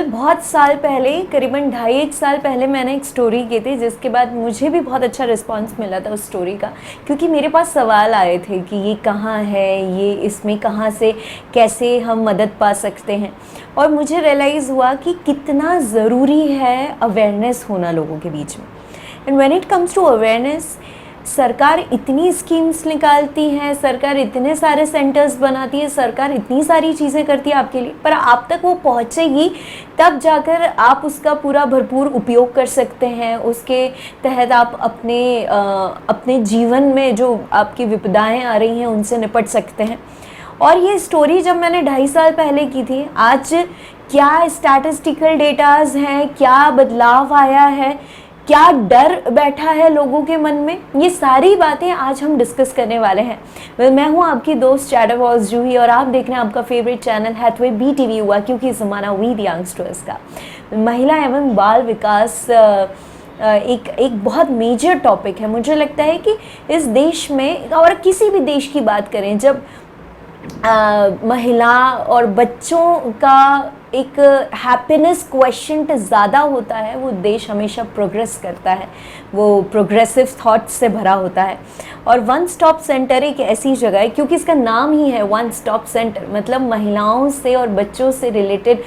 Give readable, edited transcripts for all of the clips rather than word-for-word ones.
बहुत साल पहले, करीबन 2.5 साल पहले मैंने एक स्टोरी की थी, जिसके बाद मुझे भी बहुत अच्छा रिस्पांस मिला था उस स्टोरी का, क्योंकि मेरे पास सवाल आए थे कि ये कहाँ है, ये इसमें कहाँ से कैसे हम मदद पा सकते हैं। और मुझे रियलाइज़ हुआ कि कितना ज़रूरी है अवेयरनेस होना लोगों के बीच में। And when it comes to awareness, सरकार इतनी स्कीम्स निकालती है, सरकार इतने सारे सेंटर्स बनाती है, सरकार इतनी सारी चीज़ें करती है आपके लिए, पर आप तक वो पहुँचेगी तब जाकर आप उसका पूरा भरपूर उपयोग कर सकते हैं। उसके तहत आप अपने जीवन में जो आपकी विपदाएं आ रही हैं उनसे निपट सकते हैं। और ये स्टोरी जब मैंने 2.5 साल पहले की थी, आज क्या स्टैटिस्टिकल डेटाज हैं, क्या बदलाव आया है, क्या डर बैठा है लोगों के मन में, ये सारी बातें आज हम डिस्कस करने वाले हैं। मैं हूँ आपकी दोस्त चैटरबॉक्स जूही और आप देख रहे हैं आपका फेवरेट चैनल हैथवे BTV हुआ, क्योंकि ज़माना वी द यंगस्टर्स का। महिला एवं बाल विकास एक बहुत मेजर टॉपिक है। मुझे लगता है कि इस देश में और किसी भी देश की बात करें, जब महिला और बच्चों का एक हैप्पीनेस क्वेश्चंट ज़्यादा होता है, वो देश हमेशा प्रोग्रेस करता है, वो प्रोग्रेसिव थॉट्स से भरा होता है। और वन स्टॉप सेंटर एक ऐसी जगह है, क्योंकि इसका नाम ही है वन स्टॉप सेंटर, मतलब महिलाओं से और बच्चों से रिलेटेड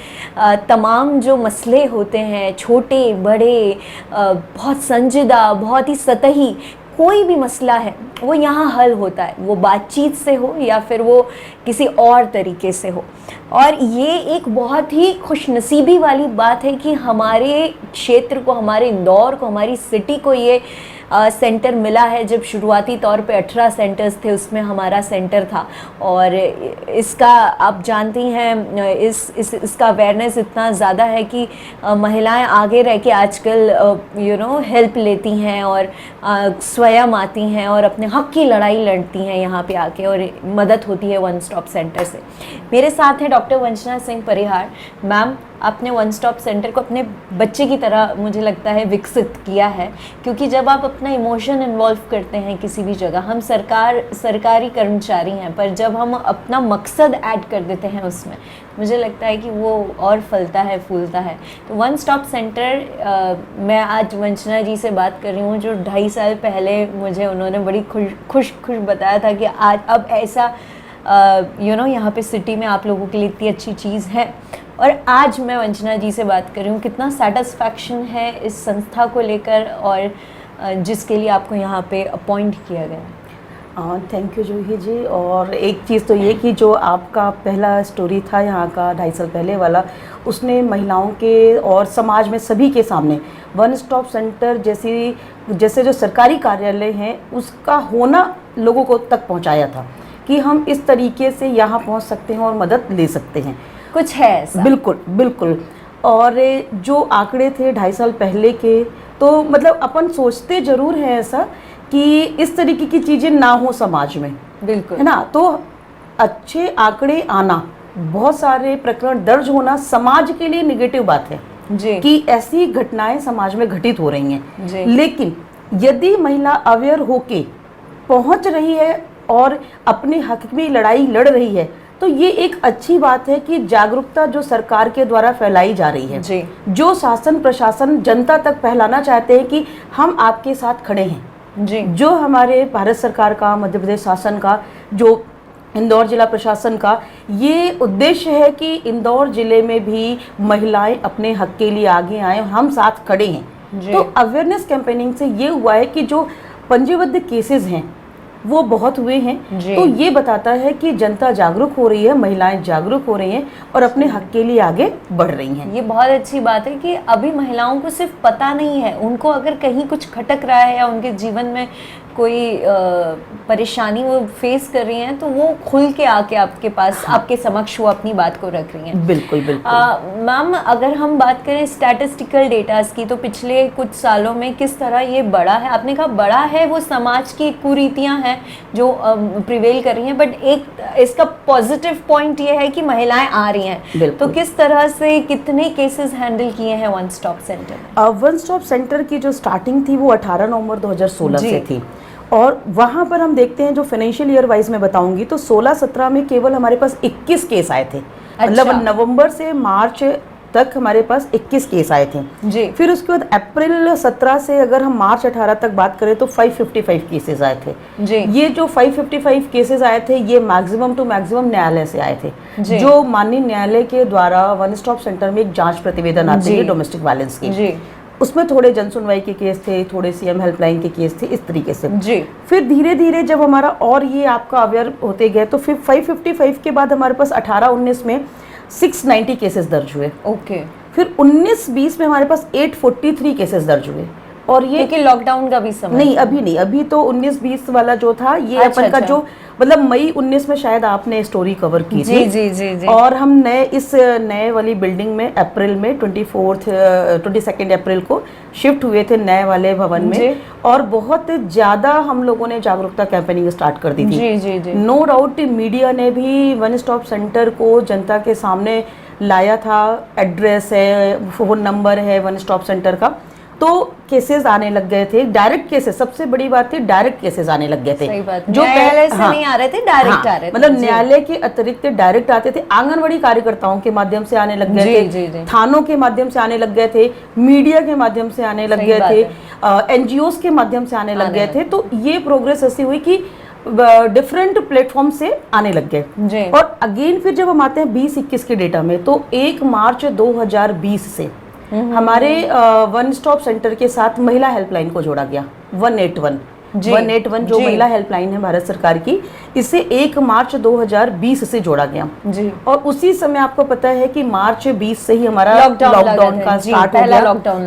तमाम जो मसले होते हैं, छोटे बड़े, बहुत संजीदा, बहुत ही सतही कोई भी मसला है, वो यहाँ हल होता है, वो बातचीत से हो या फिर वो किसी और तरीके से हो। और ये एक बहुत ही खुशनसीबी वाली बात है कि हमारे क्षेत्र को, हमारे इंदौर को, हमारी सिटी को ये सेंटर मिला है। जब शुरुआती तौर पे 18 सेंटर्स थे, उसमें हमारा सेंटर था। और इसका आप जानती हैं, इसका अवेयरनेस इतना ज़्यादा है कि महिलाएं आगे रह के आजकल हेल्प लेती हैं और स्वयं आती हैं और अपने हक़ की लड़ाई लड़ती हैं यहाँ पे आके, और मदद होती है वन स्टॉप सेंटर से। मेरे साथ हैं डॉक्टर वंचना सिंह परिहार मैम। आपने वन स्टॉप सेंटर को अपने बच्चे की तरह मुझे लगता है विकसित किया है, क्योंकि जब आप अपना इमोशन इन्वॉल्व करते हैं किसी भी जगह, हम सरकारी कर्मचारी हैं, पर जब हम अपना मकसद ऐड कर देते हैं उसमें, मुझे लगता है कि वो और फलता है, फूलता है। तो वन स्टॉप सेंटर, मैं आज वंचना जी से बात कर रही हूँ, जो 2.5 साल पहले मुझे उन्होंने बड़ी खुश बताया था कि आज अब ऐसा यहाँ पे सिटी में आप लोगों के लिए इतनी अच्छी चीज़ है। और आज मैं वंचना जी से बात कर रही हूँ, कितना सेटिस्फैक्शन है इस संस्था को लेकर और जिसके लिए आपको यहाँ पे अपॉइंट किया गया। थैंक यू जूही जी। और एक चीज़ तो ये कि जो आपका पहला स्टोरी था यहाँ का 2.5 साल पहले वाला, उसने महिलाओं के और समाज में सभी के सामने वन स्टॉप सेंटर जैसे जो सरकारी कार्यालय हैं उसका होना लोगों को तक पहुँचाया था कि हम इस तरीके से यहाँ पहुँच सकते हैं और मदद ले सकते हैं। कुछ है ऐसा। बिल्कुल। और जो आंकड़े थे 2.5 साल पहले के, तो मतलब अपन सोचते ज़रूर हैं ऐसा कि इस तरीके की चीज़ें ना हो समाज में, बिल्कुल, है ना। तो अच्छे आंकड़े आना, बहुत सारे प्रकरण दर्ज होना समाज के लिए नेगेटिव बात है जी, कि ऐसी घटनाएं समाज में घटित हो रही हैं जी। लेकिन यदि महिला अवेयर होके पहुंच रही है और अपने हक में लड़ाई लड़ रही है, तो ये एक अच्छी बात है कि जागरूकता जो सरकार के द्वारा फैलाई जा रही है जी। जो शासन प्रशासन जनता तक फैलाना चाहते हैं कि हम आपके साथ खड़े हैं जी। जो हमारे भारत सरकार का, मध्य प्रदेश शासन का, जो इंदौर जिला प्रशासन का ये उद्देश्य है कि इंदौर जिले में भी महिलाएं अपने हक के लिए आगे आएं, हम साथ खड़े हैं। तो अवेयरनेस कैंपेनिंग से ये हुआ है कि जो पंजीबद्ध केसेस हैं वो बहुत हुए हैं, तो ये बताता है कि जनता जागरूक हो रही है, महिलाएं जागरूक हो रही हैं और अपने हक के लिए आगे बढ़ रही हैं। ये बहुत अच्छी बात है कि अभी महिलाओं को सिर्फ पता नहीं है, उनको अगर कहीं कुछ खटक रहा है या उनके जीवन में कोई परेशानी वो फेस कर रही हैं तो वो खुल के आके आपके पास आपके समक्ष वो अपनी बात को रख रही हैं। बिल्कुल बिल्कुल। मैम अगर हम बात करें स्टैटिस्टिकल डेटास की तो पिछले कुछ सालों में किस तरह ये बढ़ा है? आपने कहा बढ़ा है, वो समाज की कुरीतियां हैं जो प्रिवेल कर रही हैं, बट एक इसका पॉजिटिव पॉइंट ये है कि महिलाएं आ रही हैं, तो किस तरह से कितने केसेस हैंडल किए हैं one stop centre? One stop centre की जो स्टार्टिंग थी वो 18 नवंबर 2016 से थी, और वहाँ पर हम देखते हैं जो फाइनेंशियल ईयर वाइज मैं बताऊंगी तो 16-17 में केवल हमारे पास 21 केस आए थे। मतलब नवंबर से मार्च तक हमारे पास 21 केस आए थे जी। फिर उसके बाद अप्रैल 17 से अगर हम मार्च 18 तक बात करें तो 555 केसेस आए थे जी। ये जो 555 केसेस आए थे ये मैक्सिमम टू मैक्सिमम न्यायालय से आए थे, जो माननीय न्यायालय के द्वारा वन स्टॉप सेंटर में एक जांच प्रतिवेदन आते हैं डोमेस्टिक वायलेंस के, उसमें थोड़े जन सुनवाई के केस थे, थोड़े सीएम हेल्पलाइन के केस थे, इस तरीके से जी। फिर धीरे धीरे जब हमारा और ये आपका अवेयर होते गए तो फिर 555 के बाद हमारे पास 18-19 में 690 केसेस दर्ज हुए। ओके। फिर 19-20 में हमारे पास 843 केसेस दर्ज हुए, और ये क्योंकि लॉकडाउन का भी समय नहीं, अभी नहीं, अभी तो 19-20 वाला जो था ये अपन का जो मतलब मई 19 में शायद आपने स्टोरी कवर की थी। जी। और हम इस नए वाली बिल्डिंग में अप्रैल में 22 अप्रैल को शिफ्ट हुए थे नए वाले भवन में, और बहुत ज्यादा हम लोगों ने जागरूकता कैंपेनिंग स्टार्ट कर दी थी। जी। नो डाउट मीडिया ने भी वन स्टॉप सेंटर को जनता के सामने लाया था, एड्रेस है, फोन नंबर है वन स्टॉप सेंटर का, तो केसेस आने लग गए थे, डायरेक्ट केसेस, सबसे बड़ी बात थी डायरेक्ट केसेस आने लग गए थे। सही बात। जो न्यायालय से नहीं आ रहे थे, डायरेक्ट आ रहे थे, मतलब न्यायालय के अतिरिक्त डायरेक्ट आते थे, आंगनवाड़ी कार्यकर्ताओं के माध्यम से आने लग गए थे, थानों के माध्यम से आने लग गए थे, मीडिया के माध्यम से आने लग गए थे, एनजीओ के माध्यम से आने लग गए थे। तो ये प्रोग्रेस ऐसी हुई कि डिफरेंट प्लेटफॉर्म से आने लग गए। और अगेन फिर जब हम आते हैं 20-21 के डेटा में, तो 1 मार्च 2020 से हमारे वन स्टॉप सेंटर के साथ महिला हेल्पलाइन को जोड़ा गया 181 जो महिला हेल्पलाइन है भारत सरकार की, इसे 1 मार्च 2020 से जोड़ा गया जी। और उसी समय आपको पता है कि मार्च 20 से ही हमारा लॉकडाउन का स्टार्ट हो गया,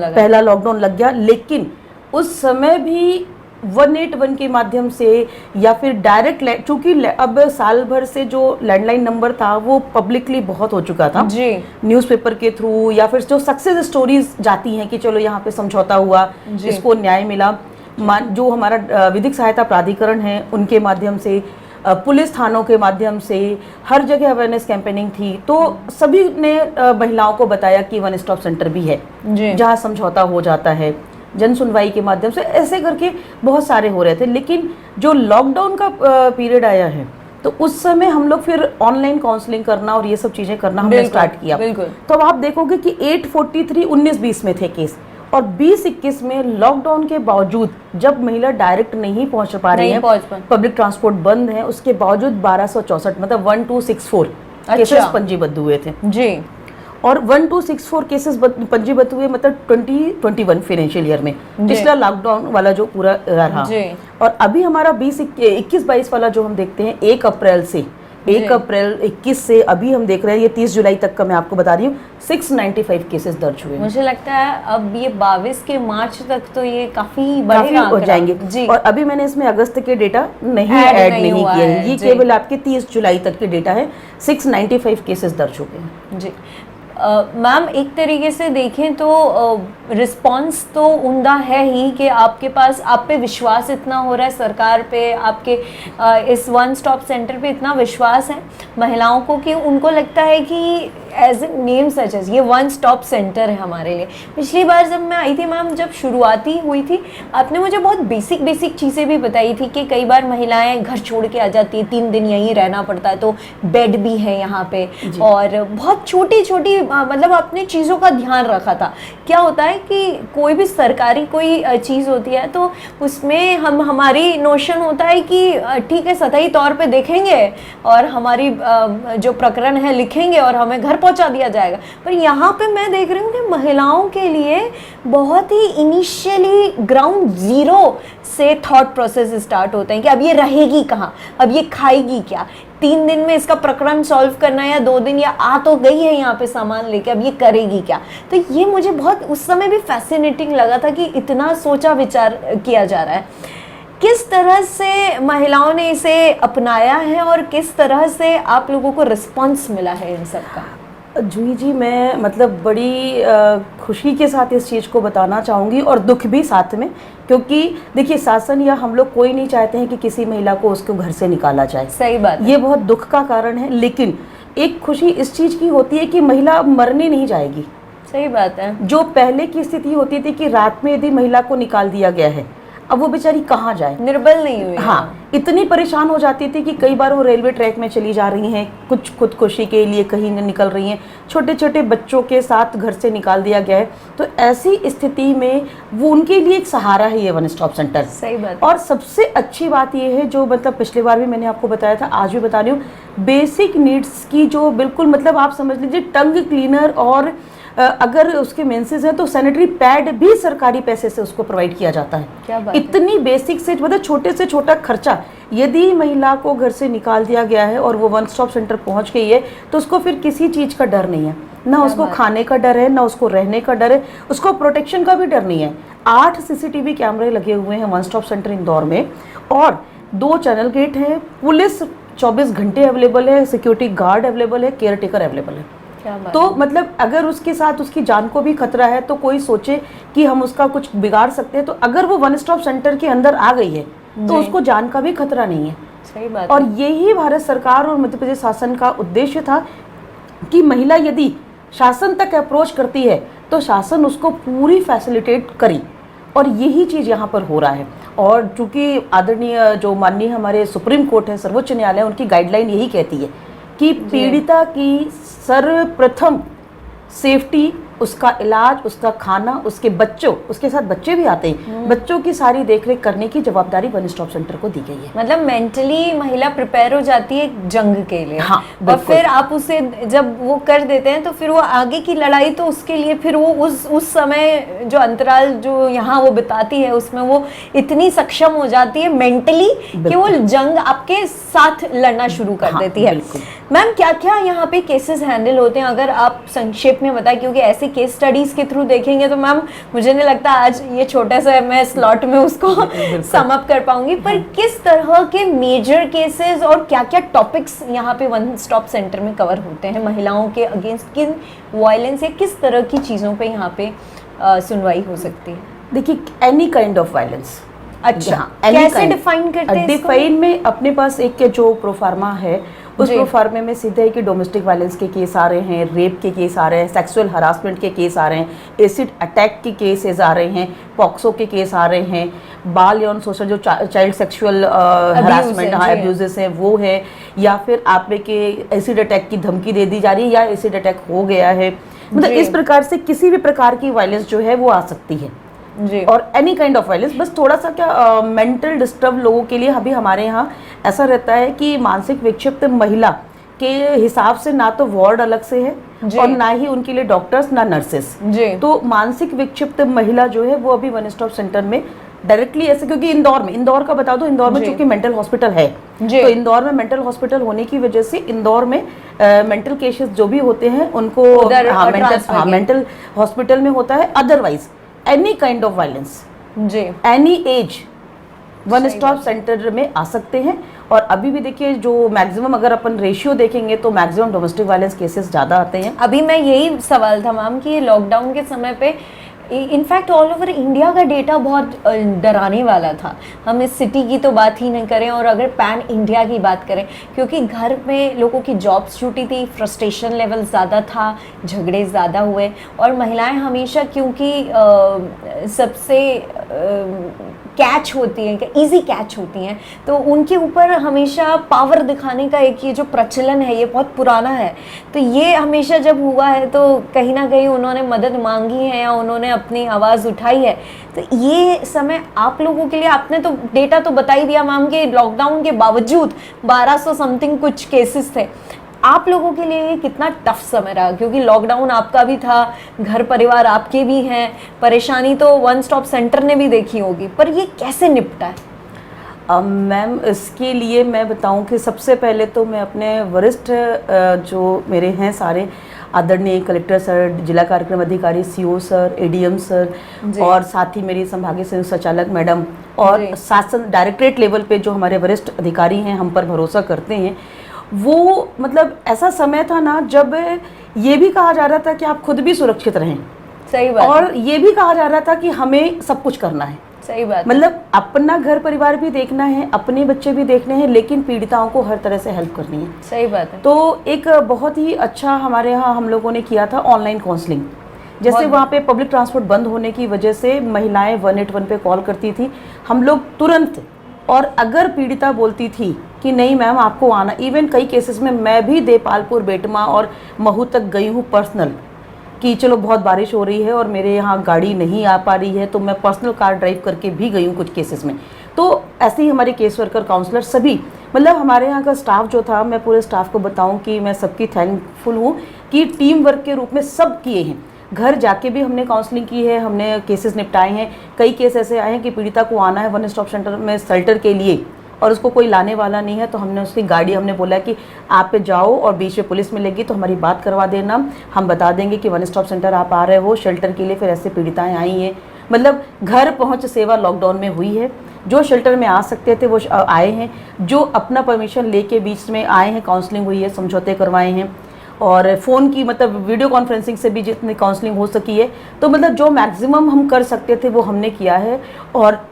पहला लॉकडाउन लग गया। लेकिन उस समय भी 181 के माध्यम से या फिर डायरेक्ट, चूंकि अब साल भर से जो लैंडलाइन नंबर था वो पब्लिकली बहुत हो चुका था जी, न्यूज़पेपर के थ्रू, या फिर जो सक्सेस स्टोरीज जाती हैं कि चलो यहाँ पे समझौता हुआ, इसको न्याय मिला, जो हमारा विधिक सहायता प्राधिकरण है उनके माध्यम से, पुलिस थानों के माध्यम से, हर जगह अवेयरनेस कैंपेनिंग थी, तो सभी ने महिलाओं को बताया कि वन स्टॉप सेंटर भी है जहाँ समझौता हो जाता है, जन सुनवाई के माध्यम से, ऐसे करके बहुत सारे हो रहे थे। लेकिन जो लॉकडाउन का पीरियड आया है तो उस समय हम लोग फिर ऑनलाइन काउंसलिंग करना और ये सब चीजें करना हमने स्टार्ट किया। तो अब आप देखोगे कि 843 19-20 में थे केस, और 20-21 में लॉकडाउन के बावजूद जब महिला डायरेक्ट नहीं पहुंच पा रही है, पब्लिक ट्रांसपोर्ट बंद है, उसके बावजूद 1264 मतलब 1264 केसेस पंजीबद्ध हुए थे जी। और 1264 केसेस पंजीबद्ध हुए मतलब 2021 फाइनेंशियल ईयर में, पिछला लॉकडाउन वाला जो पूरा रहा। और अभी हमारा 21-22 वाला जो हम देखते हैं 1 अप्रैल 21 से अभी हम देख रहे हैं, ये 30 जुलाई तक का मैं आपको बता रही हूँ, 695 केसेस दर्ज हुए। मुझे लगता है अब ये 22 के मार्च तक तो ये काफी हो जाएंगे जी। और अभी मैंने इसमें अगस्त के डेटा नहीं ऐड नहीं किए हैं, ये केवल आपके 30 जुलाई तक के डेटा है। 695 केसेस दर्ज हो गए जी। मैम एक तरीके से देखें तो रिस्पांस तो उम्दा है ही कि आपके पास, आप पे विश्वास इतना हो रहा है, सरकार पे, आपके इस वन स्टॉप सेंटर पे इतना विश्वास है महिलाओं को कि उनको लगता है कि as a name such as ये वन स्टॉप सेंटर है हमारे लिए। पिछली बार जब मैं आई थी मैम, जब शुरुआती हुई थी, आपने मुझे बहुत बेसिक चीज़ें भी बताई थी कि कई बार महिलाएं घर छोड़ के आ जाती है, 3 दिन यहीं रहना पड़ता है, तो बेड भी है यहाँ पे, और बहुत छोटी मतलब अपने चीज़ों का ध्यान रखा था। क्या होता है कि कोई भी सरकारी कोई चीज़ होती है तो उसमें हमारी नोशन होता है कि ठीक है सतही तौर पे देखेंगे और हमारी जो प्रकरण है लिखेंगे और हमें घर पहुंचा दिया जाएगा। पर यहाँ पे मैं देख रही हूँ कि महिलाओं के लिए बहुत ही इनिशियली ग्राउंड जीरो से थॉट प्रोसेस स्टार्ट होते हैं कि अब ये रहेगी कहाँ, अब ये खाएगी क्या, 3 दिन में इसका प्रकरण सॉल्व करना है या 2 दिन, या आ तो गई है यहाँ पे सामान लेके, अब ये करेगी क्या। तो ये मुझे बहुत उस समय भी फैसिनेटिंग लगा था कि इतना सोचा विचार किया जा रहा है। किस तरह से महिलाओं ने इसे अपनाया है और किस तरह से आप लोगों को रिस्पांस मिला है इन सब का? जूही जी, मैं मतलब बड़ी खुशी के साथ इस चीज़ को बताना चाहूँगी और दुख भी साथ में, क्योंकि देखिए शासन या हम लोग कोई नहीं चाहते हैं कि किसी महिला को उसको घर से निकाला जाए। सही बात है। ये बहुत दुख का कारण है, लेकिन एक खुशी इस चीज़ की होती है कि महिला मरने नहीं जाएगी। सही बात है। जो पहले की स्थिति होती थी कि रात में यदि महिला को निकाल दिया गया है, अब वो बेचारी कहाँ जाए, निर्बल नहीं हुई। हाँ, इतनी परेशान हो जाती थी कि कई बार वो रेलवे ट्रैक में चली जा रही हैं, कुछ खुदकुशी के लिए कहीं निकल रही हैं, छोटे छोटे बच्चों के साथ घर से निकाल दिया गया है। तो ऐसी स्थिति में वो उनके लिए एक सहारा है ये वन स्टॉप सेंटर। सही बात। और सबसे अच्छी बात ये है, जो मतलब पिछली बार भी मैंने आपको बताया था, आज भी बता रही हूँ, बेसिक नीड्स की जो बिल्कुल मतलब आप समझ लीजिए टंग क्लीनर और अगर उसके मेंसेस हैं तो सैनिटरी पैड भी सरकारी पैसे से उसको प्रोवाइड किया जाता है। क्या बात इतनी बेसिक से मतलब छोटे से छोटा खर्चा, यदि महिला को घर से निकाल दिया गया है और वो वन स्टॉप सेंटर पहुंच गई है तो उसको फिर किसी चीज़ का डर नहीं है, ना उसको खाने का डर है, ना उसको रहने का डर है, उसको प्रोटेक्शन का भी डर नहीं है। 8 CCTV कैमरे लगे हुए हैं वन स्टॉप सेंटर इंदौर में और 2 चैनल गेट हैं, पुलिस 24 घंटे अवेलेबल है, सिक्योरिटी गार्ड अवेलेबल है, केयर टेकर अवेलेबल है। तो मतलब अगर उसके साथ उसकी जान को भी खतरा है तो कोई सोचे कि हम उसका कुछ बिगाड़ सकते हैं, तो अगर वो वन स्टॉप सेंटर के अंदर आ गई है तो उसको जान का भी खतरा नहीं है। सही बात। और यही भारत सरकार और मध्य प्रदेश शासन का उद्देश्य था कि महिला यदि शासन तक अप्रोच करती है तो शासन उसको पूरी फैसिलिटेट करी, और यही चीज़ यहाँ पर हो रहा है। और चूंकि आदरणीय जो माननीय हमारे सुप्रीम कोर्ट है, सर्वोच्च न्यायालय, उनकी गाइडलाइन यही कहती है कि पीड़िता की सर्वप्रथम सेफ्टी, उसका इलाज, उसका खाना, उसके बच्चों, उसके साथ बच्चे भी आते हैं, बच्चों की सारी देखरेख करने की जवाबदारी वन स्टॉप सेंटर को दी गई है। मतलब मेंटली महिला प्रिपेयर हो जाती है जंग के लिए। हाँ, और फिर आप उसे जब वो कर देते हैं तो फिर वो आगे की लड़ाई, तो उसके लिए फिर वो उस समय जो अंतराल जो यहाँ वो बिताती है उसमें वो इतनी सक्षम हो जाती है मेंटली कि वो जंग आपके साथ लड़ना शुरू कर देती है। मैम, क्या क्या यहाँ पे केसेस हैंडल होते हैं, अगर आप संक्षेप में बताएं, क्योंकि ऐसे केस स्टडीज के थ्रू देखेंगे तो मैम मुझे नहीं लगता आज ये छोटा सा मैं स्लॉट में उसको सम अप कर पाऊंगी। पर किस तरह के मेजर केसेस और क्या क्या टॉपिक्स यहाँ पे वन स्टॉप सेंटर में कवर होते हैं, महिलाओं के अगेंस्ट किन वायलेंस या किस तरह की चीज़ों पे यहाँ पे सुनवाई हो सकती है? देखिए, एनी काइंड ऑफ वायलेंस। अच्छा, कैसे डिफाइन करते हैं? डिफाइन में अपने पास एक जो प्रोफार्मा है, उस प्रोफार्मे में सीधे है कि डोमेस्टिक वायलेंस के केस आ रहे हैं, रेप के केस आ रहे हैं, सेक्सुअल हरासमेंट के केस आ रहे हैं, एसिड अटैक के केसेस आ रहे हैं, पॉक्सो के केस आ रहे हैं, बाल यौन शोषण जो चाइल्ड सेक्सुअल हरासमेंट अब्यूजेस हैं वो है, या फिर आप में के एसिड अटैक की धमकी दे दी जा रही है या एसिड अटैक हो गया है, मतलब इस प्रकार से किसी भी प्रकार की वायलेंस जो है वो आ सकती है जी। और एनी काइंड ऑफ वायलेंस। बस थोड़ा सा क्या मेंटल डिस्टर्ब लोगों के लिए अभी हमारे यहाँ ऐसा रहता है कि मानसिक विक्षिप्त महिला के हिसाब से ना तो वार्ड अलग से है और ना ही उनके लिए डॉक्टर्स ना नर्सेस। तो मानसिक विक्षिप्त महिला जो है वो अभी वन स्टॉप सेंटर में डायरेक्टली ऐसे, क्योंकि इंदौर का बता दो, इंदौर में चूंकि मेंटल हॉस्पिटल है, तो इंदौर में मेंटल हॉस्पिटल होने की वजह से इंदौर में मेंटल केसेस जो भी होते हैं उनको मेंटल हॉस्पिटल में होता है। Otherwise any kind of violence, any as one stop centre में आ सकते हैं। और अभी भी देखिए, जो मैक्सिमम अगर अपन रेशियो देखेंगे तो मैक्सिमम डोमेस्टिक वायलेंस केसेस ज़्यादा आते हैं। अभी मैं यही सवाल था मैम कि लॉकडाउन के समय पे इनफैक्ट ऑल ओवर इंडिया का डेटा बहुत डराने वाला था। हम इस सिटी की तो बात ही नहीं करें और अगर पैन इंडिया की बात करें, क्योंकि घर में लोगों की जॉब्स छूटी थी, फ्रस्ट्रेशन लेवल ज़्यादा था, झगड़े ज़्यादा हुए और महिलाएं हमेशा क्योंकि सबसे कैच होती हैं, इजी कैच होती हैं, तो उनके ऊपर हमेशा पावर दिखाने का एक ये जो प्रचलन है ये बहुत पुराना है। तो ये हमेशा जब हुआ है तो कहीं ना कहीं उन्होंने मदद मांगी है या उन्होंने अपनी आवाज़ उठाई है। तो ये समय आप लोगों के लिए, आपने तो डेटा तो बता ही दिया मैम कि लॉकडाउन के बावजूद 1200 समथिंग कुछ केसेस थे, आप लोगों के लिए ये कितना टफ समय रहा? क्योंकि लॉकडाउन आपका भी था, घर परिवार आपके भी हैं, परेशानी तो वन स्टॉप सेंटर ने भी देखी होगी, पर ये कैसे निपटा है? मैम, इसके लिए मैं बताऊं कि सबसे पहले तो मैं अपने वरिष्ठ जो मेरे हैं सारे आदरणीय कलेक्टर सर, जिला कार्यक्रम अधिकारी सीओ सर, एडीएम सर और साथ ही मेरी संभागीय संयुक्त संचालक मैडम और शासन डायरेक्टरेट लेवल पे जो हमारे वरिष्ठ अधिकारी हैं हम पर भरोसा करते हैं। वो मतलब ऐसा समय था ना जब ये भी कहा जा रहा था कि आप खुद भी सुरक्षित रहें, सही बात, और ये भी कहा जा रहा था कि हमें सब कुछ करना है, सही बात, मतलब अपना घर परिवार भी देखना है, अपने बच्चे भी देखने हैं, लेकिन पीड़िताओं को हर तरह से हेल्प करनी है। सही बात है। तो एक बहुत ही अच्छा हमारे यहाँ हम लोगों ने किया था ऑनलाइन काउंसलिंग। जैसे वहाँ पे पब्लिक ट्रांसपोर्ट बंद होने की वजह से महिलाएं 181 पे कॉल करती थी, हम लोग तुरंत, और अगर पीड़िता बोलती थी कि नहीं मैम आपको आना, इवन कई केसेस में मैं भी देपालपुर, बेटमा और महू तक गई हूँ पर्सनल, कि चलो बहुत बारिश हो रही है और मेरे यहाँ गाड़ी नहीं आ पा रही है तो मैं पर्सनल कार ड्राइव करके भी गई हूँ कुछ केसेस में। तो ऐसे ही हमारे केस वर्कर, काउंसलर सभी, मतलब हमारे यहाँ का स्टाफ जो था, मैं पूरे स्टाफ को बताऊँ कि मैं सबकी थैंकफुल हूँ कि टीम वर्क के रूप में सब किए हैं। घर जाके भी हमने काउंसलिंग की है, हमने केसेस निपटाए हैं। कई केस ऐसे आए हैं कि पीड़िता को आना है वन स्टॉप सेंटर में शेल्टर के लिए और उसको कोई लाने वाला नहीं है, तो हमने उसकी गाड़ी, हमने बोला कि आप पे जाओ और बीच में पुलिस मिलेगी तो हमारी बात करवा देना, हम बता देंगे कि वन स्टॉप सेंटर आप आ रहे हो शेल्टर के लिए। फिर ऐसे पीड़िताएं आई हैं, मतलब घर पहुंच सेवा लॉकडाउन में हुई है। जो शेल्टर में आ सकते थे वो आए हैं, जो अपना परमिशन लेके बीच में आए हैं, काउंसलिंग हुई है, समझौते करवाए हैं, और फ़ोन की मतलब वीडियो कॉन्फ्रेंसिंग से भी जितनी काउंसलिंग हो सकी है, तो मतलब जो मैक्सिमम हम कर सकते थे वो हमने किया है। और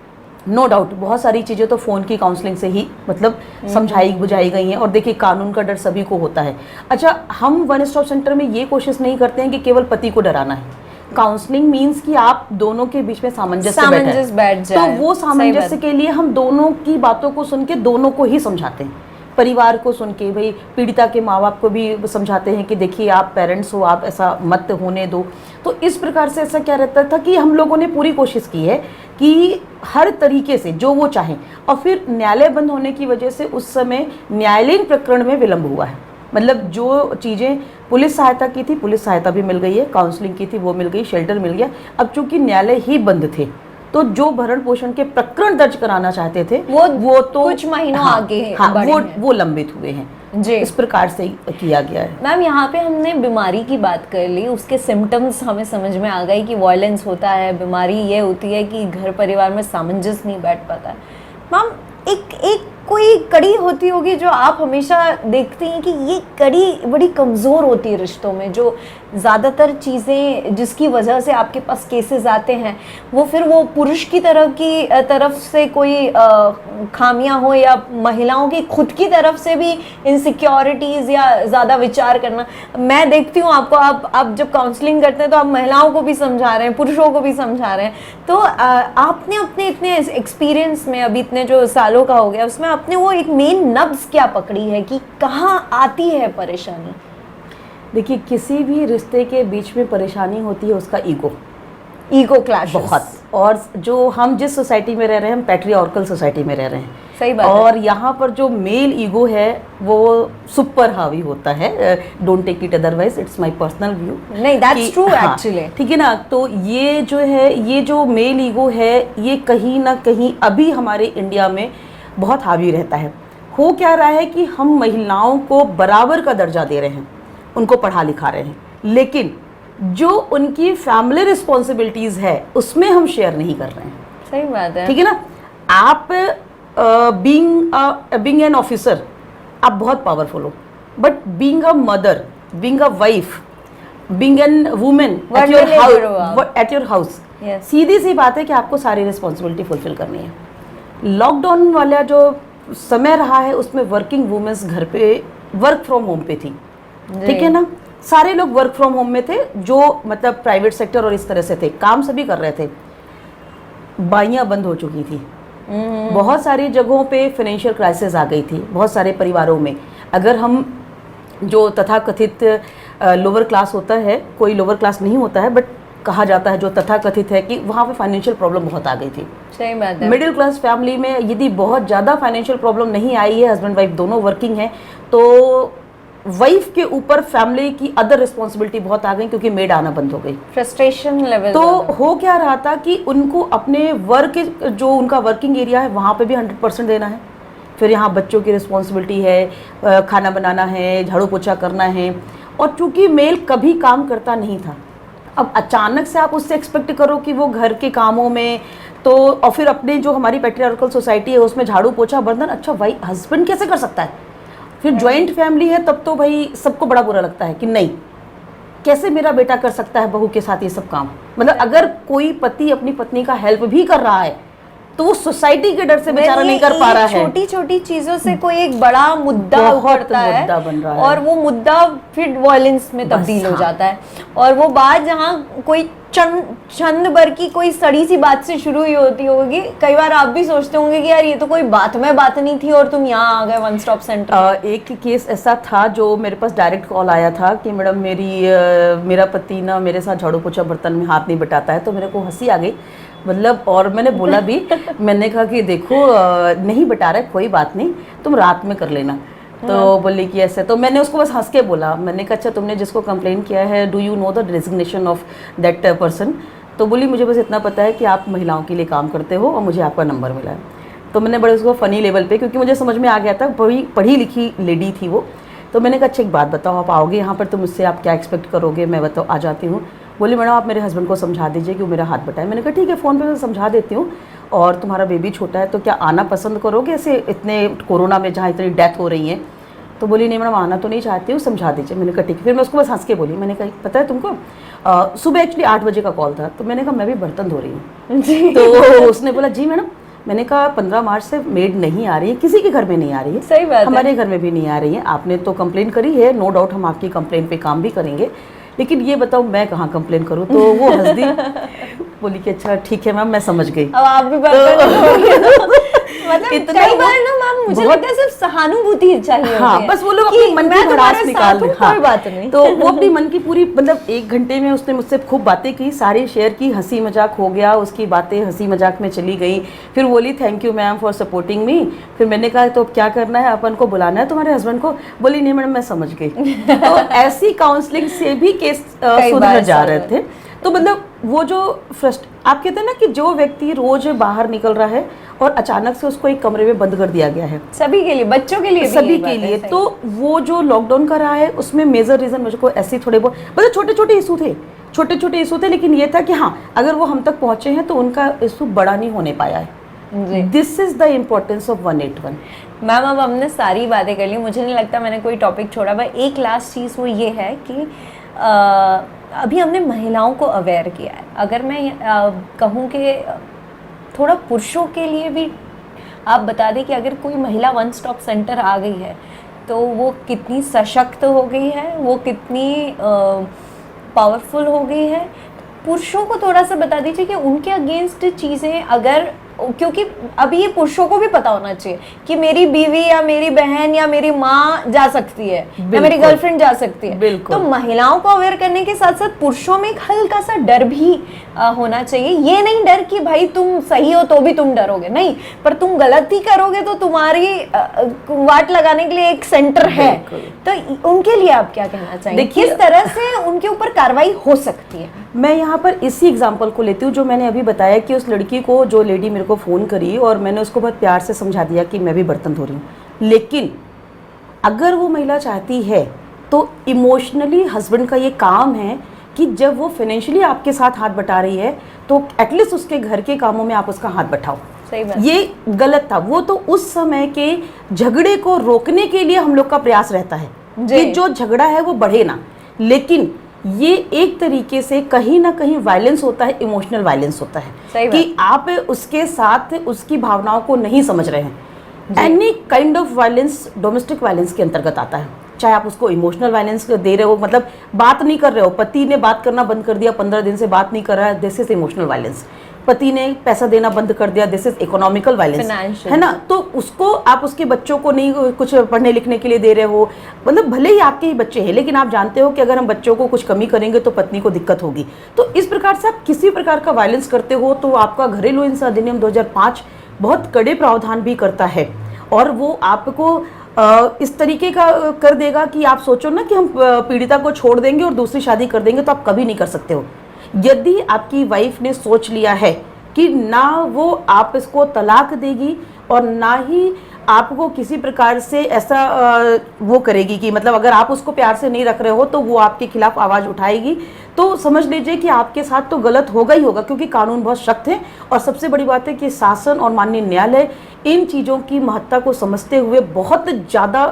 नो डाउट बहुत सारी चीज़ें तो फ़ोन की काउंसलिंग से ही मतलब समझाई बुझाई गई हैं। और देखिए कानून का डर सभी को होता है। अच्छा, हम वन स्टॉप सेंटर में ये कोशिश नहीं करते हैं कि केवल पति को डराना है। काउंसलिंग मीन्स कि आप दोनों के बीच में सामंजस्य बैठ जाए, तो वो सामंजस्य के लिए हम दोनों की बातों को सुन के दोनों को ही समझाते हैं। परिवार को सुन के, भाई पीड़िता के माँ बाप को भी समझाते हैं कि देखिए आप पेरेंट्स हो, आप ऐसा मत होने दो। तो इस प्रकार से ऐसा क्या रहता था कि हम लोगों ने पूरी कोशिश की है कि हर तरीके से जो वो चाहें। और फिर न्यायालय बंद होने की वजह से उस समय न्यायालयीन प्रकरण में विलम्ब हुआ है, मतलब जो चीज़ें पुलिस सहायता की थी, पुलिस सहायता भी मिल गई है, काउंसलिंग की थी वो मिल गई, शेल्टर मिल गया। अब चूंकि न्यायालय ही बंद थे तो जो भरण पोषण के प्रकरण दर्ज कराना चाहते थे वो तो कुछ महीनों आगे वो लंबित हुए हैं जी। इस प्रकार से किया गया है। मैम यहाँ पे हमने बीमारी की बात कर ली, उसके सिम्टम्स हमें समझ में आ गई कि वायलेंस होता है, बीमारी ये होती है कि घर परिवार में सामंजस्य नहीं बैठ पाता है। मैम एक कोई कड़ी होती होगी जो आप हमेशा देखती हैं कि ये कड़ी बड़ी कमज़ोर होती है रिश्तों में, जो ज़्यादातर चीज़ें जिसकी वजह से आपके पास केसेस आते हैं वो फिर वो पुरुष की तरफ से कोई खामियां हो या महिलाओं की खुद की तरफ से भी इनसिक्योरिटीज़ या ज़्यादा विचार करना। मैं देखती हूँ आपको, आप जब काउंसलिंग करते हैं तो आप महिलाओं को भी समझा रहे हैं, पुरुषों को भी समझा रहे हैं। तो आपने अपने इतने एक्सपीरियंस में, अभी इतने जो सालों का हो गया, उसमें आपने वो एक मेन नब्ज क्या पकड़ी है कि कहाँ आती है परेशानी? देखिए, किसी भी रिश्ते के बीच में परेशानी होती है उसका ईगो क्लैश बहुत। और जो हम जिस सोसाइटी में रह रहे हैं, हम पैट्रियार्कल सोसाइटी में रह रहे हैं, सही बात और यहाँ पर जो मेल ईगो है वो सुपर हावी होता है। Don't take it otherwise, it's my personal view. नहीं, दैट्स ट्रू एक्चुअली, ठीक है ना। तो ये जो है, ये जो मेल ईगो है, ये कहीं ना कहीं अभी हमारे इंडिया में बहुत हावी रहता है। हो क्या रहा है कि हम महिलाओं को बराबर का दर्जा दे रहे हैं, उनको पढ़ा लिखा रहे हैं, लेकिन जो उनकी फैमिली रिस्पॉन्सिबिलिटीज है उसमें हम शेयर नहीं कर रहे हैं। सही बात है, ठीक है ना। आप बीइंग एन ऑफिसर आप बहुत पावरफुल हो, but being a mother, being a wife, being an women at your house, सीधी सी बात है कि आपको सारी रिस्पॉन्सिबिलिटी फुलफिल करनी है। लॉकडाउन वाला जो समय रहा है उसमें वर्किंग वुमेन्स घर पे वर्क फ्रॉम होम पे थी, ठीक है ना। सारे लोग वर्क फ्रॉम होम में थे, जो मतलब प्राइवेट सेक्टर और इस तरह से थे, काम सभी कर रहे थे। बाइयां बंद हो चुकी थी, बहुत सारी जगहों पे फाइनेंशियल क्राइसिस आ गई थी बहुत सारे परिवारों में। अगर हम जो तथाकथित लोअर क्लास होता है, कोई लोअर क्लास नहीं होता है, बट कहा जाता है जो तथाकथित है कि वहाँ पे फाइनेंशियल प्रॉब्लम बहुत आ गई थी। सही बात है। मिडिल क्लास फैमिली में यदि बहुत ज़्यादा फाइनेंशियल प्रॉब्लम नहीं आई है, हस्बैंड वाइफ दोनों वर्किंग हैं, तो वाइफ के ऊपर फैमिली की अदर रिस्पॉन्सिबिलिटी बहुत आ गई, क्योंकि मेड आना बंद हो गई। फ्रस्ट्रेशन लेवल तो हो क्या रहा था कि उनको अपने वर्क, जो उनका वर्किंग एरिया है वहाँ पे भी 100% देना है, फिर यहाँ बच्चों की रिस्पॉन्सिबिलिटी है, खाना बनाना है, झाड़ू पोछा करना है, और चूंकि मेल कभी काम करता नहीं था, अब अचानक से आप उससे एक्सपेक्ट करो कि वो घर के कामों में तो, और फिर अपने जो हमारी पैट्रियार्कल सोसाइटी है उसमें झाड़ू पोछा बर्तन, अच्छा भाई हस्बैंड कैसे कर सकता है? फिर ज्वाइंट फैमिली है तब तो भाई सबको बड़ा बुरा लगता है कि नहीं, कैसे मेरा बेटा कर सकता है बहू के साथ ये सब काम। मतलब अगर कोई पति अपनी पत्नी का हेल्प भी कर रहा है तो वो सोसाइटी के डर से बेचारा नहीं कर पा रहा है। छोटी छोटी चीजों से कोई एक बड़ा मुद्दा उभरता है मुद्दा बन रहा है और वो मुद्दा फिर वायलेंस में तब्दील हो जाता है। और वो बात जहाँ कोई चंद भर की कोई सड़ी सी बात से शुरू ही होती होगी, कई बार आप भी सोचते होंगे कि यार ये तो कोई बात में बात नहीं थी और तुम यहाँ आ गए वन स्टॉप सेंटर। एक केस ऐसा था जो मेरे पास डायरेक्ट कॉल आया था कि मैडम मेरा पति ना मेरे साथ झाड़ू पोछा बर्तन में हाथ नहीं बटाता है। तो मेरे को हंसी आ गई, मतलब, और मैंने बोला भी मैंने कहा कि देखो नहीं बटा रहा है कोई बात नहीं, तुम रात में कर लेना। तो बोली कि ऐसे, तो मैंने उसको बस हंस के बोला, मैंने कहा अच्छा तुमने जिसको कंप्लेन किया है do you know the designation of that person? तो बोली मुझे बस इतना पता है कि आप महिलाओं के लिए काम करते हो और मुझे आपका नंबर मिला है। तो मैंने बड़े उसको फ़नी लेवल पे, क्योंकि मुझे समझ में आ गया था, पढ़ी लिखी लेडी थी वो। तो मैंने कहा अच्छा एक बात बताओ, आप आओगे यहाँ पर तो मुझसे आप क्या एक्सपेक्ट करोगे? मैं बताओ आ जाती हूँ। बोली मैडम आप मेरे हस्बैंड को समझा दीजिए कि वो मेरा हाथ बटाए। मैंने कहा ठीक है फ़ोन पे मैं समझा देती हूँ, और तुम्हारा बेबी छोटा है तो क्या आना पसंद करोगे ऐसे इतने कोरोना में जहाँ इतनी डेथ हो रही है? तो बोली नहीं मैडम आना तो नहीं चाहती हूँ, समझा दीजिए। मैंने कहा ठीक है। फिर मैं उसको बस हंस के बोली, मैंने कहा पता है तुमको सुबह एक्चुअली 8 बजे का कॉल था, तो मैंने कहा मैं भी बर्तन धो रही हूँ। तो उसने बोला जी मैडम। मैंने कहा 15 मार्च से मेड नहीं आ रही है, किसी के घर में नहीं आ रही है, सही बात हमारे घर में भी नहीं आ रही है। आपने तो कंप्लेन करी है, नो डाउट हम आपकी कंप्लेन पे काम भी करेंगे, लेकिन ये बताओ मैं कहाँ कंप्लेन करूँ? तो वो हंस दी, बोली कि अच्छा ठीक है मैम मैं समझ गई। अब आप भी मतलब कई बार ना मैम मुझे लगता है सिर्फ सहानुभूति चाहिए हाँ, होती है। बस वो लोग अपनी मन की भड़ास निकाल दे। हाँ, कोई बात नहीं। तो वो अपनी मन की पूरी, मतलब 1 घंटे में उसने मुझसे खूब बातें की, सारी शेयर की, हंसी मजाक हो गया, उसकी बातें हंसी मजाक में चली गई। फिर बोली thank you ma'am for supporting me. फिर मैंने कहा तो क्या करना है, अपन को बुलाना है तुम्हारे हस्बैंड को? बोली नहीं मैडम मैं समझ गई। तो ऐसी काउंसलिंग से भी केस सुधर जा रहे थे। तो मतलब वो जो आप कहते हैं ना कि जो व्यक्ति रोज बाहर निकल रहा है और अचानक से उसको एक कमरे में बंद कर दिया गया है, सभी के लिए, बच्चों के लिए भी सभी के लिए, तो वो जो लॉकडाउन का रहा है उसमें मेजर रीजन मुझको ऐसे थोड़े बहुत मतलब छोटे छोटे इशू थे, लेकिन ये था कि हाँ अगर वो हम तक पहुंचे हैं तो उनका इशू बड़ा नहीं होने पाया है। This is the importance of 181। Ma'am अब हमने सारी बातें कर ली, मुझे नहीं लगता मैंने कोई टॉपिक छोड़ा। भाई एक लास्ट चीज़ वो ये है कि अभी हमने महिलाओं को अवेयर किया है। अगर मैं कहूँ कि थोड़ा पुरुषों के लिए भी आप बता दें कि अगर कोई महिला वन स्टॉप सेंटर आ गई है तो वो कितनी सशक्त हो गई है, वो कितनी पावरफुल हो गई है। पुरुषों को थोड़ा सा बता दीजिए कि उनके अगेंस्ट चीज़ें अगर, क्योंकि अभी ये पुरुषों को भी पता होना चाहिए कि मेरी बीवी या मेरी बहन या मेरी माँ जा सकती है या मेरी गर्लफ्रेंड जा सकती है। तो महिलाओं को अवेयर करने के साथ साथ पुरुषों में एक हल्का सा डर भी होना चाहिए। ये नहीं डर कि भाई तुम सही हो तो भी तुम डरोगे, नहीं, पर तुम गलती करोगे तो तुम्हारी वाट लगाने के लिए एक सेंटर है। तो उनके लिए आप क्या कहना चाहेंगे, किस तरह से उनके ऊपर कार्रवाई हो सकती है? मैं यहाँ पर इसी एग्जाम्पल को लेती हूँ जो मैंने अभी बताया कि उस लड़की को, जो लेडी मेरे को फ़ोन करी और मैंने उसको बहुत प्यार से समझा दिया कि मैं भी बर्तन धो रही हूँ, लेकिन अगर वो महिला चाहती है तो इमोशनली हस्बैंड का ये काम है कि जब वो फाइनेंशियली आपके साथ हाथ बटा रही है तो एटलीस्ट उसके घर के कामों में आप उसका हाथ बटाओ। सही बात। ये गलत था। वो तो उस समय के झगड़े को रोकने के लिए हम लोग का प्रयास रहता है कि जो झगड़ा है वो बढ़े ना, लेकिन ये एक तरीके से कहीं ना कहीं वायलेंस होता है, इमोशनल वायलेंस होता है कि आप उसके साथ उसकी भावनाओं को नहीं समझ रहे हैं। Any kind of violence domestic violence के अंतर्गत आता है, चाहे आप उसको इमोशनल वायलेंस दे रहे हो, मतलब बात नहीं कर रहे हो, पति ने बात करना बंद कर दिया, 15 दिन से बात नहीं कर रहा है, दिस इज इमोशनल वायलेंस। पति ने पैसा देना बंद कर दिया, दिस इज इकोनॉमिकल वायलेंस, है ना। तो उसको आप उसके बच्चों को नहीं कुछ पढ़ने लिखने के लिए दे रहे हो, मतलब भले ही आपके ही बच्चे हैं, लेकिन आप जानते हो कि अगर हम बच्चों को कुछ कमी करेंगे तो पत्नी को दिक्कत होगी। तो इस प्रकार से आप किसी प्रकार का वायलेंस करते हो तो आपका घरेलू हिंसा अधिनियम 2005 बहुत कड़े प्रावधान भी करता है, और वो आपको इस तरीके का कर देगा कि आप सोचो ना कि हम पीड़िता को छोड़ देंगे और दूसरी शादी कर देंगे, तो आप कभी नहीं कर सकते हो। यदि आपकी वाइफ ने सोच लिया है कि ना वो आप इसको तलाक देगी और ना ही आपको किसी प्रकार से ऐसा वो करेगी कि मतलब अगर आप उसको प्यार से नहीं रख रहे हो तो वो आपके खिलाफ आवाज़ उठाएगी। तो समझ लीजिए कि आपके साथ तो गलत होगा ही होगा, क्योंकि कानून बहुत सख्त है। और सबसे बड़ी बात है कि शासन और माननीय न्यायालय इन चीज़ों की महत्ता को समझते हुए बहुत ज़्यादा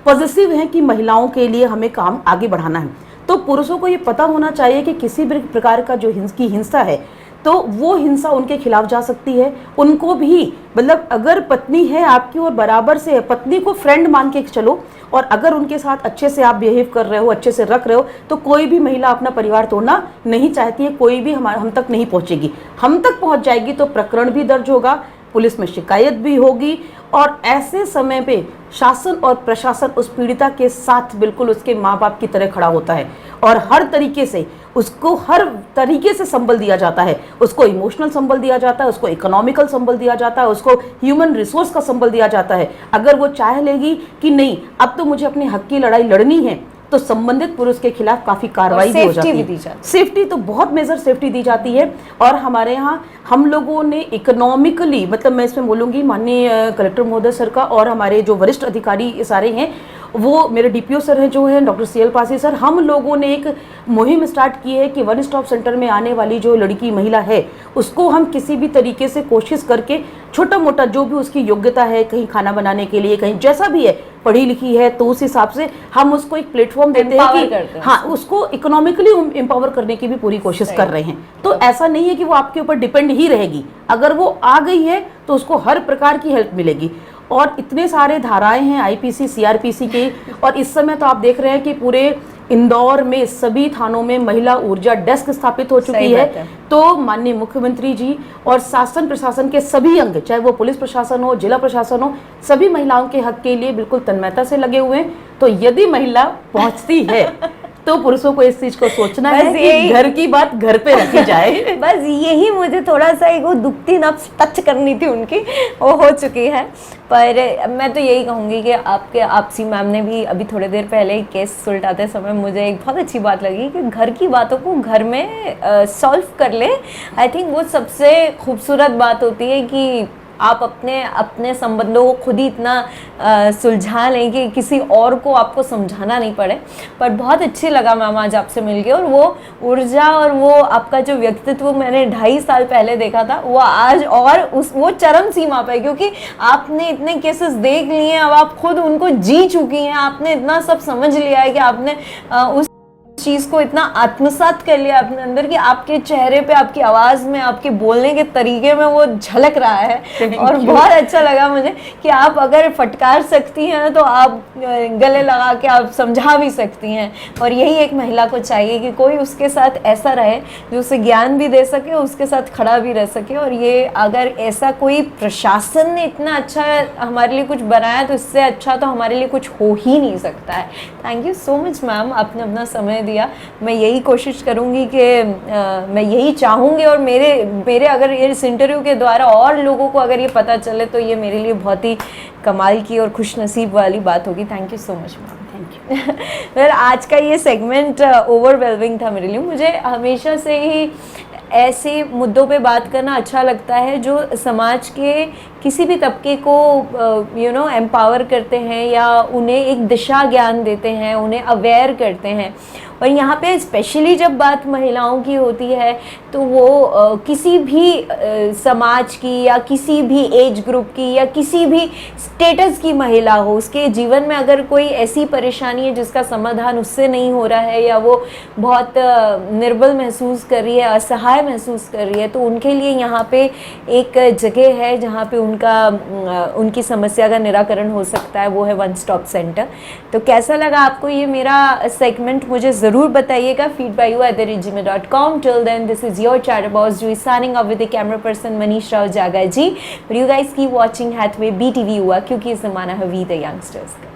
पॉजिटिव हैं कि महिलाओं के लिए हमें काम आगे बढ़ाना है। तो पुरुषों को ये पता होना चाहिए कि किसी भी प्रकार का जो हिंसा है तो वो हिंसा उनके खिलाफ जा सकती है। उनको भी मतलब अगर पत्नी है आपकी और बराबर से है, पत्नी को फ्रेंड मान के चलो, और अगर उनके साथ अच्छे से आप बिहेव कर रहे हो, अच्छे से रख रहे हो, तो कोई भी महिला अपना परिवार तोड़ना नहीं चाहती है। कोई भी हम तक नहीं पहुंचेगी। हम तक पहुंच जाएगी तो प्रकरण भी दर्ज होगा, पुलिस में शिकायत भी होगी, और ऐसे समय पे शासन और प्रशासन उस पीड़िता के साथ बिल्कुल उसके माँ बाप की तरह खड़ा होता है और हर तरीके से उसको हर तरीके से संबल दिया जाता है। उसको इमोशनल संबल दिया जाता है, उसको इकोनॉमिकल संबल दिया जाता है, उसको ह्यूमन रिसोर्स का संबल दिया जाता है। अगर वो चाह लेगी कि नहीं अब तो मुझे अपने हक की लड़ाई लड़नी है, तो संबंधित पुरुष के खिलाफ काफी कार्रवाई भी हो जाती है। सेफ्टी तो बहुत मेजर सेफ्टी दी जाती है। और हमारे यहाँ हम लोगों ने इकोनॉमिकली, मतलब मैं इसमें बोलूँगी माननीय कलेक्टर महोदय सर का और हमारे जो वरिष्ठ अधिकारी सारे हैं, वो मेरे डीपीओ सर हैं जो हैं डॉक्टर CL पासी सर, हम लोगों ने एक मुहिम स्टार्ट की है कि वन स्टॉप सेंटर में आने वाली जो लड़की महिला है उसको हम किसी भी तरीके से कोशिश करके छोटा मोटा जो भी उसकी योग्यता है, कहीं खाना बनाने के लिए, कहीं जैसा भी है, पढ़ी लिखी है तो उस हिसाब से हम उसको एक प्लेटफॉर्म देते हैं कि हाँ उसको इकोनॉमिकली एम्पावर करने की भी पूरी कोशिश कर रहे हैं। तो ऐसा नहीं है कि वो आपके ऊपर डिपेंड ही रहेगी, अगर वो आ गई है तो उसको हर प्रकार की हेल्प मिलेगी। और इतने सारे धाराएं हैं IPC CRPC के, और इस समय तो आप देख रहे हैं कि पूरे इंदौर में सभी थानों में महिला ऊर्जा डेस्क स्थापित हो चुकी है। तो माननीय मुख्यमंत्री जी और शासन प्रशासन के सभी अंग, चाहे वो पुलिस प्रशासन हो, जिला प्रशासन हो, सभी महिलाओं के हक के लिए बिल्कुल तन्मयता से लगे हुए हैं। तो यदि महिला पहुंचती है तो पुरुषों को इस चीज को सोचना है कि घर की बात घर पे रखी जाए। बस यही मुझे थोड़ा सा एक वो दुखती नब्ज टच करनी थी उनकी, वो हो चुकी है। पर मैं तो यही कहूँगी कि आपके आपसी मैम ने भी अभी थोड़ी देर पहले केस सुलटाते समय मुझे एक बहुत अच्छी बात लगी कि घर की बातों को घर में सॉल्व कर ले। आई थिंक वो सबसे खूबसूरत बात होती है कि आप अपने संबंधों को खुद ही इतना सुलझा लें कि किसी और को आपको समझाना नहीं पड़े। पर बहुत अच्छी लगा मैम आज आपसे मिलके, और वो ऊर्जा और वो आपका जो व्यक्तित्व मैंने 2.5 साल पहले देखा था वो आज और वो चरम सीमा पे, क्योंकि आपने इतने केसेस देख लिए हैं, अब आप खुद उनको जी चुकी हैं, आपने इतना सब समझ लिया है कि आपने उस चीज़ को इतना आत्मसात कर लिया अपने अंदर कि आपके चेहरे पे, आपकी आवाज़ में, आपके बोलने के तरीके में वो झलक रहा है। और बहुत अच्छा लगा मुझे कि आप अगर फटकार सकती हैं तो आप गले लगा के आप समझा भी सकती हैं। और यही एक महिला को चाहिए कि कोई उसके साथ ऐसा रहे जो उसे ज्ञान भी दे सके, उसके साथ खड़ा भी रह सके। और ये अगर ऐसा कोई प्रशासन ने इतना अच्छा हमारे लिए कुछ बनाया तो इससे अच्छा तो हमारे लिए कुछ हो ही नहीं सकता है। Thank you so much ma'am, आपने अपना समय दिया। मैं यही कोशिश करूंगी कि मैं यही चाहूंगी, और मेरे अगर इस इंटरव्यू के द्वारा और लोगों को अगर ये पता चले तो ये मेरे लिए बहुत ही कमाल की और खुशनसीब वाली बात होगी। Thank you so much ma'am. Thank you. Well आज का ये सेगमेंट ओवरवेलमिंग था मेरे लिए। मुझे हमेशा से ही ऐसे मुद्दों पे बात करना अच्छा लगता है जो समाज के किसी भी तबके को एम्पावर करते हैं या उन्हें एक दिशा ज्ञान देते हैं, उन्हें अवेयर करते हैं। और यहाँ पे स्पेशली जब बात महिलाओं की होती है तो वो किसी भी समाज की या किसी भी एज ग्रुप की या किसी भी स्टेटस की महिला हो, उसके जीवन में अगर कोई ऐसी परेशानी है जिसका समाधान उससे नहीं हो रहा है या वो बहुत निर्बल महसूस कर रही है, असहाय महसूस कर रही है, तो उनके लिए यहाँ पे एक जगह है जहाँ पे उनकी समस्या का निराकरण हो सकता है, वो है वन स्टॉप सेंटर। तो कैसा लगा आपको ये मेरा सेगमेंट मुझे ज़रूर बताइएगा। feedbyu@gmail.com. Till then, this is your chatterbox Juhi signing off with the camera person Manish Rao Jaga ji. But you guys keep watching Hathway BTV हुआ, क्योंकि इस ज़माना है We the Youngsters का।